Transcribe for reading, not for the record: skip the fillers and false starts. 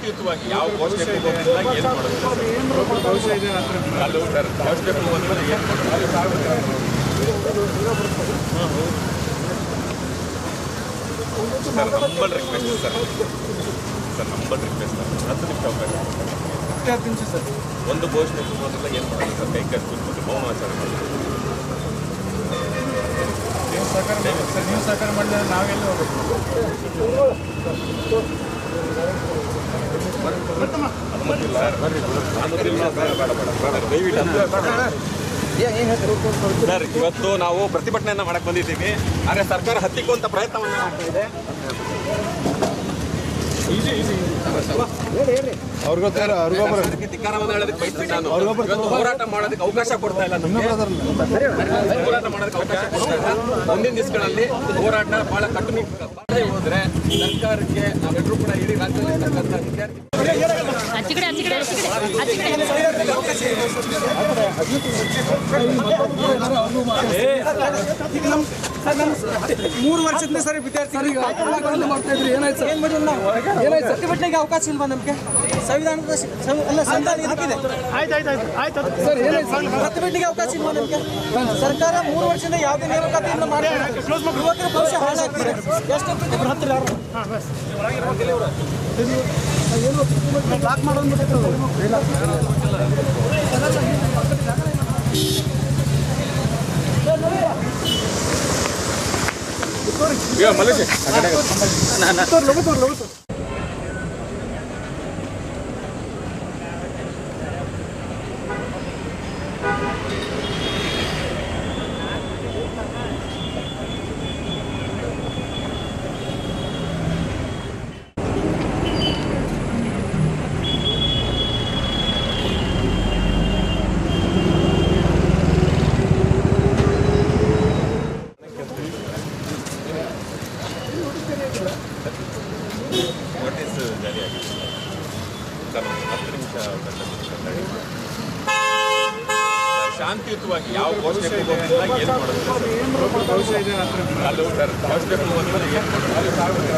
ಶಾಂತಿಯುತವಾಗಿ ಯಾವ ಘೋಷಣೆ ಕೂಗೋದಿಲ್ಲ, ಏನು ಮಾಡೋದು ಅದು ಸರ್ ಘೋಷಣೆ ಕೂಗೋದಿಲ್ಲ, ಏನು ಸರ್ ನಂಬಲ್ ರಿಕ್ವೆಸ್ಟ್ ಸರ್ ನಂಬಲ್ ರಿಕ್ವೆಸ್ಟ್ 10 ನಿಮಿಷ ಅವಕಾಶ ಸರ್. ಒಂದು ಘೋಷಣೆ ಕೂಗೋದಿಲ್ಲ, ಏನು ಮಾಡೋದು ಸರ್, ಕೈ ಕಟ್ಟಿ ಕೂತ್ಕೊಂಡು ಮೌನಾಚಾರ ಮಾಡೋದು. ನೀವು ಸಹಕಾರ ಮಾಡಿದ್ರೆ ನಾವೆಲ್ಲ ಸರ್ ಇವತ್ತು ನಾವು ಪ್ರತಿಭಟನೆಯನ್ನ ಮಾಡಕ್ ಬಂದಿದ್ದೀವಿ. ಆದರೆ ಸರ್ಕಾರ ಹತ್ತಿಕ್ಕುವಂತ ಪ್ರಯತ್ನವನ್ನ ಮಾಡ್ತಾ ಇದೆ. ಧಿಕ್ಕಾರವನ್ನು ಹೇಳೋದಕ್ಕೆ ಬಯಸ್ತೀನಿ ನಾನು. ಹೋರಾಟ ಮಾಡೋದಕ್ಕೆ ಅವಕಾಶ ಕೊಡ್ತಾ ಇಲ್ಲ ನಮಗೆ. ಹೋರಾಟ ಮಾಡೋದಕ್ಕೆ ಅವಕಾಶ ಕೊಡ್ತಾ ಇಲ್ಲ. ಮುಂದಿನ ದಿವಸಗಳಲ್ಲಿ ಹೋರಾಟ ಬಹಳ ಕಟ್ಟುನಿಟ್ಟಾಗಿ ಹೋದ್ರೆ ಸರ್ಕಾರಕ್ಕೆ ನಾವೆಲ್ಲರೂ ಕೂಡ ಇಡೀ ರಾಜ್ಯದಲ್ಲಿ ಮೂರು ವರ್ಷದಿಂದ ಸರ್ ವಿದ್ಯಾರ್ಥಿಗಳಿಗೆ ಮಾಡ್ತಾ ಇದ್ರಿ. ಏನಾಯ್ತು ಸರ್? ಏನಾಯ್ತು? ಪ್ರತಿಭಟನೆಗೆ ಅವಕಾಶ ಇಲ್ವಾ ನಮಗೆ? ಸಂವಿಧಾನದ ಸಂವಿಧಾನ ಇದಕ್ಕಿದೆ. ಆಯ್ತು ಸರ್, ಏನಾಯ್ತು? ಪ್ರತಿಭಟನೆಗೆ ಅವಕಾಶ ಇಲ್ವಾ ನಮಗೆ? ಸರ್ಕಾರ 3 ವರ್ಷದಿಂದ ಯಾವುದೇ ನೇಮಕಾತಿಯನ್ನು ಮಾಡಿ ಯುವಕರ ಭವಿಷ್ಯ ಹಾಳಾಗ್ತಿದೆ. ಎಷ್ಟು ಬ್ಲಾಕ್ ಮಾಡೋದು ನೋಟಿಸ್ ಜಾರಿಯಾಗಿದೆ ಸರ್. 10 ನಿಮಿಷ ಶಾಂತಿಯುತವಾಗಿ ಯಾವ ಘೋಷಣೆ ಕೂಗೋದಿಲ್ಲ, ಏನು ಮಾಡೋದು ಅದು ಸರ್ ಘೋಷಣೆ ಕೂಗೋದಿಲ್ಲ, ಏನು ಮಾಡೋದು.